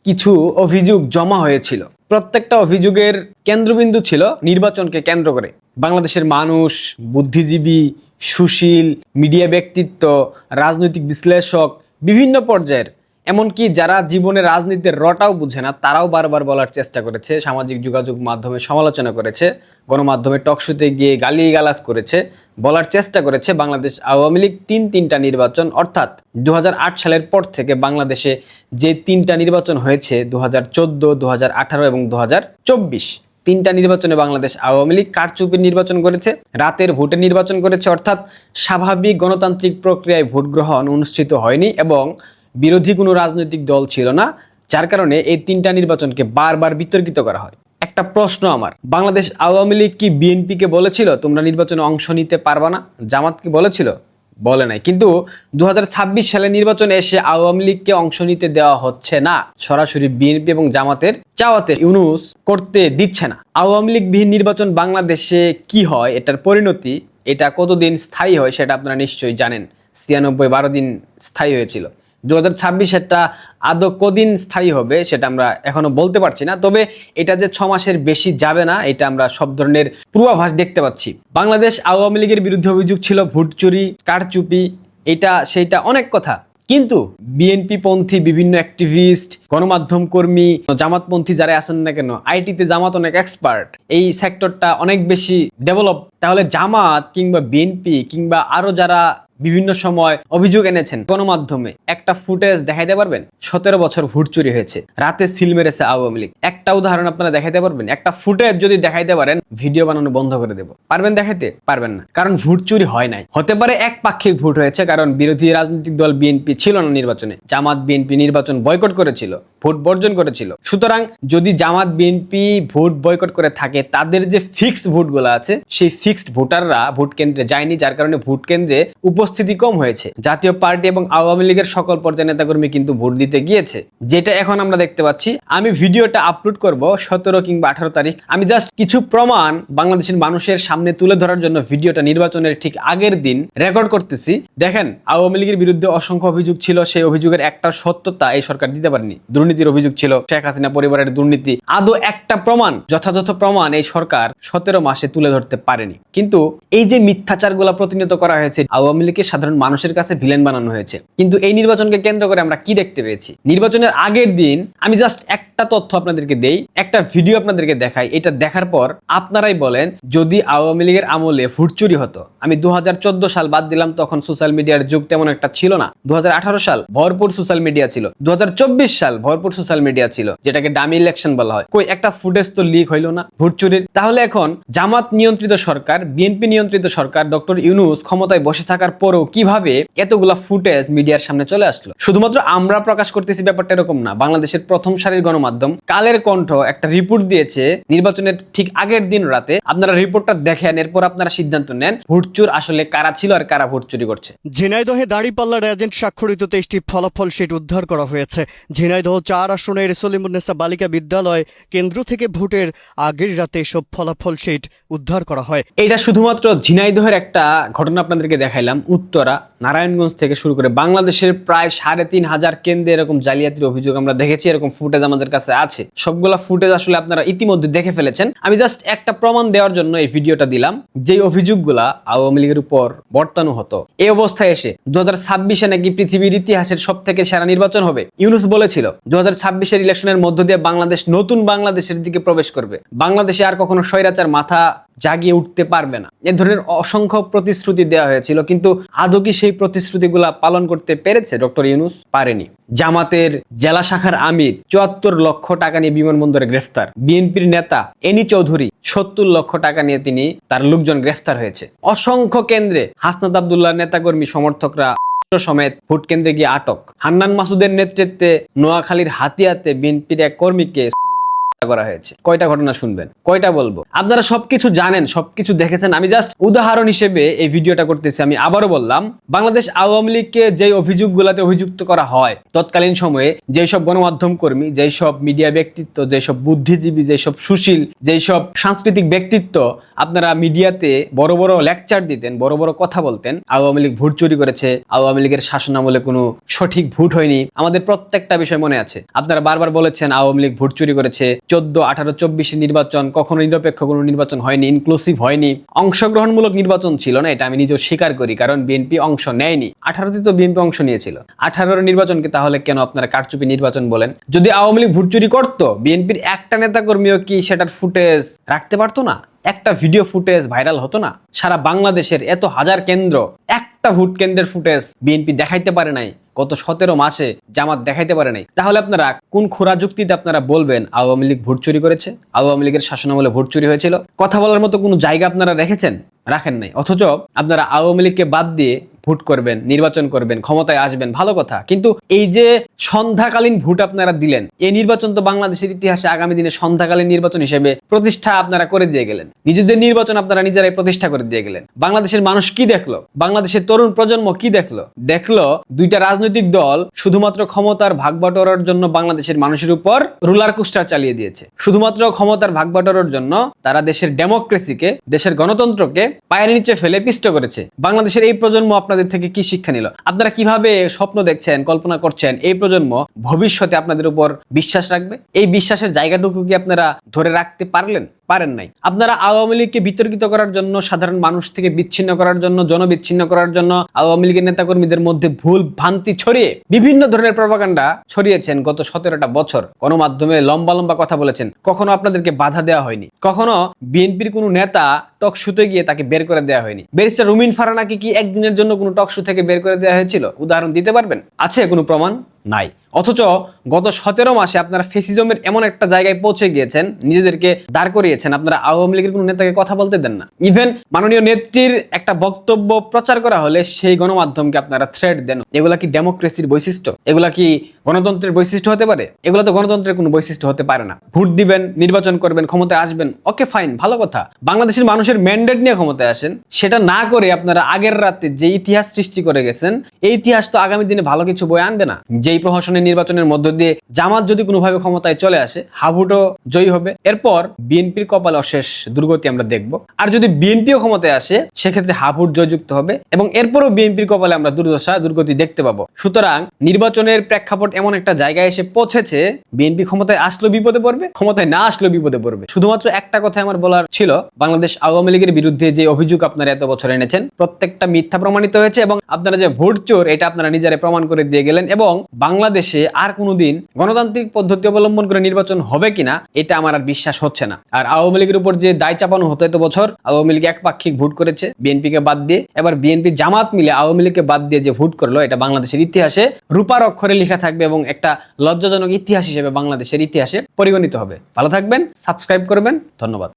কিছু অভিযোগ জমা হয়েছিল। প্রত্যেকটা অভিযোগের কেন্দ্রবিন্দু ছিল নির্বাচনকে কেন্দ্র করে। বাংলাদেশের মানুষ, বুদ্ধিজীবী, সুশীল, মিডিয়া ব্যক্তিত্ব, রাজনৈতিক বিশ্লেষক, বিভিন্ন পর্যায়ের, এমনকি যারা জীবনে রাজনীতির রটাও বুঝে না তারাও বারবার বলার চেষ্টা করেছে, সামাজিক যোগাযোগ মাধ্যমে সমালোচনা করেছে, গণমাধ্যমে টকশোতে গিয়ে গালিগালাজ করেছে, বলার চেষ্টা করেছে বাংলাদেশ আওয়ামী লীগ তিনটা নির্বাচন, অর্থাৎ 2008 সালের পর থেকে বাংলাদেশে যে তিনটা নির্বাচন হয়েছে 2014, 2018 এবং 2024, তিনটা নির্বাচনে বাংলাদেশ আওয়ামী লীগ কারচুপির নির্বাচন করেছে, রাতের ভোটে নির্বাচন করেছে, অর্থাৎ স্বাভাবিক গণতান্ত্রিক প্রক্রিয়ায় ভোট গ্রহণ অনুষ্ঠিত হয়নি এবং বিরোধী কোনো রাজনৈতিক দল ছিল না, যার কারণে এই তিনটা নির্বাচনকে বারবার বিতর্কিত করা হয়। একটা প্রশ্ন আমার, বাংলাদেশ আওয়ামী লীগ কি বিএনপিকে বলেছিল তোমরা নির্বাচনে অংশ নিতে পারবা না? জামাতকে বলেছিল? বলে নাই। কিন্তু 2026 সালে নির্বাচনে এসে আওয়ামী লীগকে অংশ নিতে দেওয়া হচ্ছে না, সরাসরি বিএনপি এবং জামাতের চাওয়াতে ইউনূস করতে দিচ্ছে না। আওয়ামী লীগ বিহীন নির্বাচন বাংলাদেশে কি হয়, এটার পরিণতি, এটা কতদিন স্থায়ী হয় সেটা আপনারা নিশ্চয়ই জানেন। 96-12 দিন স্থায়ী হয়েছিল। 2026 একটা আদৌ কদিন স্থায়ী হবে সেটা আমরা এখনো বলতে পারছি না, তবে এটা যে 6 মাসের বেশি যাবে না এটা আমরা সব ধরনের পূর্বাভাস দেখতে পাচ্ছি। বাংলাদেশ আওয়ামী লীগের বিরুদ্ধে অভিযোগ ছিল ভোট চুরি, কারচুপি, এটা সেইটা অনেক কথা, কিন্তু বিএনপি পন্থী বিভিন্ন অ্যাক্টিভিস্ট, গণমাধ্যম কর্মী, জামাতপন্থী যারা আছেন না কেন, আইটিতে জামাত অনেক এক্সপার্ট, এই সেক্টরটা অনেক বেশি ডেভেলপ। তাহলে জামাত কিংবা বিএনপি কিংবা আরো যারা বিভিন্ন সময় অভিযোগ এনেছেন গণমাধ্যমে, একটা ফুটেজ দেখাইতে পারবেন? 17 বছর ভোট চুরি হয়েছে, রাতে সিল মেরেছে আওয়ামী লীগ, একটা উদাহরণ আপনারা দেখাইতে পারবেন? একটা ফুটেজ যদি দেখাইতে পারেন ভিডিও বানানো বন্ধ করে দেব। পারবেন দেখাইতে? পারবেন না, কারণ ভোট চুরি হয় নাই। হতে পারে একপাক্ষিক ভোট হয়েছে, কারণ বিরোধী রাজনৈতিক দল বিএনপি ছিল না নির্বাচনে, জামাত বিএনপি নির্বাচন বয়কট করেছিল, ভোট বর্জন করেছিল। সুতরাং যদি জামাত বিএনপি ভোট বয়কট করে থাকে, তাদের যে ফিক্সড ভোটগুলো আছে সেই ফিক্সড ভোটাররা ভোট কেন্দ্রে যায়নি, যার কারণে ভোট কেন্দ্রে উপস্থিতি কম হয়েছে। জাতীয় পার্টি এবং আওয়ামী লীগের সকল পর্যায়ের নেতাকর্মী কিন্তু ভোট দিতে গিয়েছে, যেটা এখন আমরা দেখতে পাচ্ছি। আমি ভিডিওটা আপলোড করব 17 কিংবা 18 তারিখ। আমি জাস্ট কিছু প্রমাণ বাংলাদেশের মানুষের সামনে তুলে ধরার জন্য ভিডিওটা নির্বাচনের ঠিক আগের দিন রেকর্ড করতেছি। দেখেন, আওয়ামী লীগের বিরুদ্ধে অসংখ্য অভিযোগ ছিল, সেই অভিযোগের একটা সত্যতা এই সরকার দিতে পারেনি। দুর্নীতির অভিযোগ ছিল, শেখ হাসিনা পরিবারের দুর্নীতি, আদৌ একটা প্রমাণ, যথাযথ প্রমাণ এই সরকার 17 মাসে তুলে ধরতে পারেনি। কিন্তু এই যে মিথ্যাচারগুলো প্রতিনিয়ত করা হয়েছে, আওয়ামী লীগকে সাধারণ মানুষের কাছে ভিলেন বানানো হয়েছে। কিন্তু এই নির্বাচনকে কেন্দ্র করে আমরা কি দেখতে পেয়েছি? নির্বাচনের আগের দিন আমি জাস্ট একটা তথ্য আপনাদেরকে দেই, একটা ভিডিও আপনাদেরকে দেখাই, এটা দেখার পর আপনারাই বলেন যদি আওয়ামী লীগের আমলে ভোট চুরি হতো। আমি 2014 সাল বাদ দিলাম, তখন সোশ্যাল মিডিয়ার যুগ তেমন একটা ছিল না। 2018 সাল ভরপুর সোশ্যাল মিডিয়া ছিল, 2024 সাল ভরপুর সোশ্যাল মিডিয়া ছিল, যেটাকে ডামি ইলেকশন বলা হয়। কই একটা ফুটেজ তো লিক হইলো না ভোট চুরির? তাহলে এখন জামাত নিয়ন্ত্রিত সরকার, বিএনপি নিয়ন্ত্রিত সরকার, ডক্টর ইউনূস ক্ষমতায় বসে থাকার পরেও কিভাবে এতগুলা ফুটেজ মিডিয়ার সামনে চলে আসলো? শুধুমাত্র আমরা প্রকাশ করতেছি ব্যাপারটা এরকম না। বাংলাদেশের প্রথম সারির গণমাধ্যম কালের কণ্ঠ একটা রিপোর্ট দিয়েছে নির্বাচনের ঠিক আগের দিন রাতে। আপনারা রিপোর্টটা দেখেন, এরপর আপনারা সিদ্ধান্ত নেন ভোট চোর আসলে কারা ছিল আর কারা ভোট চুরি করছে। ঝিনাইদহে দাঁড়িপাল্লার এজেন্ট স্বাক্ষরিত 23টি ফলাফল শিট উদ্ধার করা হয়েছে। ঝিনাইদহ 4 আসনের সলিমুন্নেসা বালিকা বিদ্যালয় কেন্দ্র থেকে ভোটের আগের রাতে সব ফলাফল শিট উদ্ধার করা হয়। এটা শুধুমাত্র ঝিনাইদহের একটা ঘটনা আপনাদেরকে দেখাইলাম। উত্তরা, নারায়ণগঞ্জ থেকে শুরু করে বাংলাদেশের প্রায় 3500 কেন্দ্রে এরকম জালিয়াতির অভিযোগ আমরা দেখেছি, এরকম ফুটেজ আমাদের কাছে আছে। সবগুলা ফুটেজ আসলে আপনারা ইতিমধ্যে দেখে ফেলেছেন। আমি জাস্ট একটা প্রমাণ দেওয়ার জন্য এই ভিডিওটা দিলাম, যে অভিযোগগুলা আওয়ামী লীগের উপর বর্তানো হতো। এই অবস্থায় এসে 2026-এ নাকি পৃথিবীর ইতিহাসের সব থেকে সেরা নির্বাচন হবে। ইউনূস বলেছিল 2026-এর ইলেকশনের মধ্য দিয়ে বাংলাদেশ নতুন বাংলাদেশের দিকে প্রবেশ করবে, বাংলাদেশে আর কখনো স্বৈরাচার মাথা জাগিয়ে উঠতে পারবে না। এ ধরনের অসংখ্য প্রতিশ্রুতি দেওয়া হয়েছিল, কিন্তু আদৌ কি সেই প্রতিশ্রুতিগুলা পালন করতে পেরেছে ডক্টর ইউনূস? পারেনি। জামাতের জেলা শাখার আমির 74 লক্ষ টাকা নিয়ে বিমানবন্দরে গ্রেফতার। বিএনপির নেতা এনি চৌধুরী 70 লক্ষ টাকা নিয়ে তিনি তার লোকজন গ্রেফতার হয়েছে। অসংখ্য কেন্দ্রে হাসনাত আব্দুল্লাহ নেতাকর্মী সমর্থকরা সমেত ভোট কেন্দ্রে গিয়ে আটক। হান্নান মাসুদের নেতৃত্বে নোয়াখালীর হাতিয়াতে বিএনপির এক কর্মীকে করা হয়েছে। কয়টা ঘটনা শুনবেন, কয়টা বলবো? আপনারা সবকিছু জানেন, সবকিছু দেখেছেন। আমি জাস্ট উদাহরণ হিসেবে এই ভিডিওটা করতেছি। আমি আবারও বললাম, বাংলাদেশ আওয়ামী লীগকে যে অভিযোগগুলোতে অভিযুক্ত করা হয় তৎকালীন সময়ে, যেই সব গণমাধ্যম কর্মী, যেই সব মিডিয়া ব্যক্তিত্ব, যেই সব বুদ্ধিজীবী, যেই সব সুশীল, যেই সব সাংস্কৃতিক ব্যক্তিত্ব আপনারা মিডিয়াতে বড় বড় লেকচার দিতেন, বড় বড় কথা বলতেন, আওয়ামী লীগ ভোট চুরি করেছে, আওয়ামী লীগের শাসনামলে কোনো সঠিক ভোট হয়নি, আমাদের প্রত্যেকটা বিষয় মনে আছে। আপনারা বারবার বলেছেন আওয়ামী লীগ ভোট চুরি করেছে, 14, 18, 24 নির্বাচন কখনো নিরপেক্ষ কোনো নির্বাচন হয়নি, ইনক্লুসিভ হয়নি, অংশগ্রহণমূলক নির্বাচন ছিল না, এটা আমি নিজেও স্বীকার করি, কারণ বিএনপি অংশ নেয়নি। 18তে তো বিএনপি অংশ নিয়েছিল, 18-র নির্বাচনকে তাহলে কেন আপনারা কারচুপি নির্বাচন বলেন? যদি আওয়ামী লীগ ভোট চুরি করতো, বিএনপির একটা নেতা কর্মীও কি সেটার ফুটেজ রাখতে পারতো না? একটা ভিডিও ফুটেজ ভাইরাল হতো না? সারা বাংলাদেশের এত হাজার কেন্দ্র, একটা ভোট কেন্দ্রের ফুটেজ বিএনপি দেখাইতে পারে নাই গত 17 মাসে, জামাত দেখাইতে পারে নাই। তাহলে আপনারা কোন খোরা যুক্তিতে আপনারা বলবেন আওয়ামী লীগ ভোট চুরি করেছে, আওয়ামী লীগের শাসনামলে ভোট চুরি হয়েছিল? কথা বলার মতো কোনো জায়গা আপনারা রেখেছেন? রাখেন নাই। অথচ আপনারা আওয়ামী লীগকে বাদ দিয়ে ভোট করবেন, নির্বাচন করবেন, ক্ষমতায় আসবেন, ভালো কথা। কিন্তু এই যে সন্ধ্যাকালীন ভোট আপনারা দিলেন, এই নির্বাচন তো বাংলাদেশের ইতিহাসে আগামী দিনে সন্ধ্যাকালীন নির্বাচন হিসেবে প্রতিষ্ঠা আপনারা করে দিয়ে গেলেন। নিজেদের নির্বাচন আপনারা নিজেরাই প্রতিষ্ঠা করে দিয়ে গেলেন। বাংলাদেশের মানুষ কি দেখলো? বাংলাদেশের তরুণ প্রজন্ম কি দেখলো? দেখলো দুইটা রাজনৈতিক দল শুধুমাত্র ক্ষমতার ভাগবাটোয়ারার জন্য বাংলাদেশের মানুষের উপর রোলার কোস্টার চালিয়ে দিয়েছে। শুধুমাত্র ক্ষমতার ভাগবাটোয়ারার জন্য তারা দেশের ডেমোক্রেসিকে, দেশের গণতন্ত্রকে পায়ের নিচে ফেলে পিষ্ট করেছে। বাংলাদেশের এই প্রজন্ম আপনাদের থেকে কি শিক্ষা নিল? আপনারা কিভাবে স্বপ্ন দেখছেন, কল্পনা করছেন এই প্রজন্ম ভবিষ্যতে আপনাদের উপর বিশ্বাস রাখবে? এই বিশ্বাসের জায়গাটুকু কি আপনারা ধরে রাখতে পারলেন? পারেন নাই। আপনারা আওয়ামী লীগকে বিতর্কিত করার জন্য, সাধারণ মানুষ থেকে বিচ্ছিন্ন করার জন্য, জনবিচ্ছিন্ন করার জন্য, আওয়ামী লীগের নেতাকর্মীদের মধ্যে ভুল ভ্রান্তি ছড়িয়ে বিভিন্ন ধরনের প্রপাগান্ডা ছড়িয়েছেন গত 17টা বছর। গণমাধ্যমে লম্বা লম্বা কথা বলেছেন, কখনো আপনাদেরকে বাধা দেওয়া হয়নি, কখনো বিএনপির কোনো নেতা টক শুতে গিয়ে তাকে বের করে দেওয়া হয়নি। ব্যারিস্টার রুমিন ফারহানাকে কি একদিনের জন্য কোনো টক শো থেকে বের করে দেওয়া হয়েছিল? উদাহরণ দিতে পারবেন? আছে কোনো প্রমাণ? নাই। অথচ গত 17 মাসে আপনারা ফেসিজমের এমন একটা জায়গায় পৌঁছে গিয়েছেন, নিজেদেরকে দাঁড় করিয়েছেন, আপনারা আওয়ামী লীগের কোনো নেতাকে কথা বলতে দেন না। ইভেন মাননীয় নেত্রীর একটা বক্তব্য প্রচার করা হলে সেই গণমাধ্যমকে আপনারা থ্রেট দেন। এগুলা কি ডেমোক্রেসির বৈশিষ্ট্য? এগুলা কি গণতন্ত্রের বৈশিষ্ট্য হতে পারে? এগুলো তো গণতন্ত্রের কোনো বৈশিষ্ট্য হতে পারে না। ভোট দিবেন, নির্বাচন করবেন, ক্ষমতায় আসবেন, ওকে ফাইন, ভালো কথা। বাংলাদেশের মানুষের ম্যান্ডেট নিয়ে ক্ষমতায় আসেন। সেটা না করে আপনারা আগের রাতে যে ইতিহাস সৃষ্টি করে গেছেন, এই ইতিহাস তো আগামী দিনে ভালো কিছু বয়ে আনবে না। যেই প্রহসনের নির্বাচনের মধ্য দিয়ে জামাত যদি কোনোভাবে ক্ষমতায় চলে আসে, হাবুটও জয়ী হবে, এরপর বিএনপির কপালে অশেষ দুর্গতি আমরা দেখব। আর যদি বিএনপিও ক্ষমতায় আসে, সেক্ষেত্রে হাবুট জয়যুক্ত হবে এবং এরপরও বিএনপির কপালে আমরা দুর্দশা, দুর্গতি দেখতে পাবো। সুতরাং নির্বাচনের প্রেক্ষাপট এমন একটা জায়গায় এসে পৌঁছেছে, বিএনপি ক্ষমতায় আসলেও বিপদে পড়বে, ক্ষমতায় না আসলেও বিপদে পড়বে। শুধুমাত্র একটা কথা আমার বলার ছিল, বাংলাদেশ আওয়ামী লীগের বিরুদ্ধে যে অভিযোগ আপনারা এত বছর এনেছেন, প্রত্যেকটা মিথ্যা প্রমাণিত হয়েছে এবং আপনারা যে ভোট চোর, এটা আপনারা নিজেরাই প্রমাণ করে দিয়ে গেলেন। এবং বাংলাদেশে আর কোনোদিন গণতান্ত্রিক পদ্ধতি অবলম্বন করে নির্বাচন হবে কিনা, এটা আমার আর বিশ্বাস হচ্ছে না। আর আওয়ামী লীগের উপর যে দায় চাপানো হতো এত বছর, আওয়ামী লীগ একপাক্ষিক ভোট করেছে বিএনপিকে বাদ দিয়ে, এবার বিএনপি জামাত মিলে আওয়ামী লীগকে বাদ দিয়ে যে ভোট করলো, এটা বাংলাদেশের ইতিহাসে রূপার অক্ষরে লেখা থাকবে এবং একটা লজ্জাজনক ইতিহাস হিসেবে বাংলাদেশের ইতিহাসে পরিগণিত হবে। ভালো থাকবেন, সাবস্ক্রাইব করবেন, ধন্যবাদ।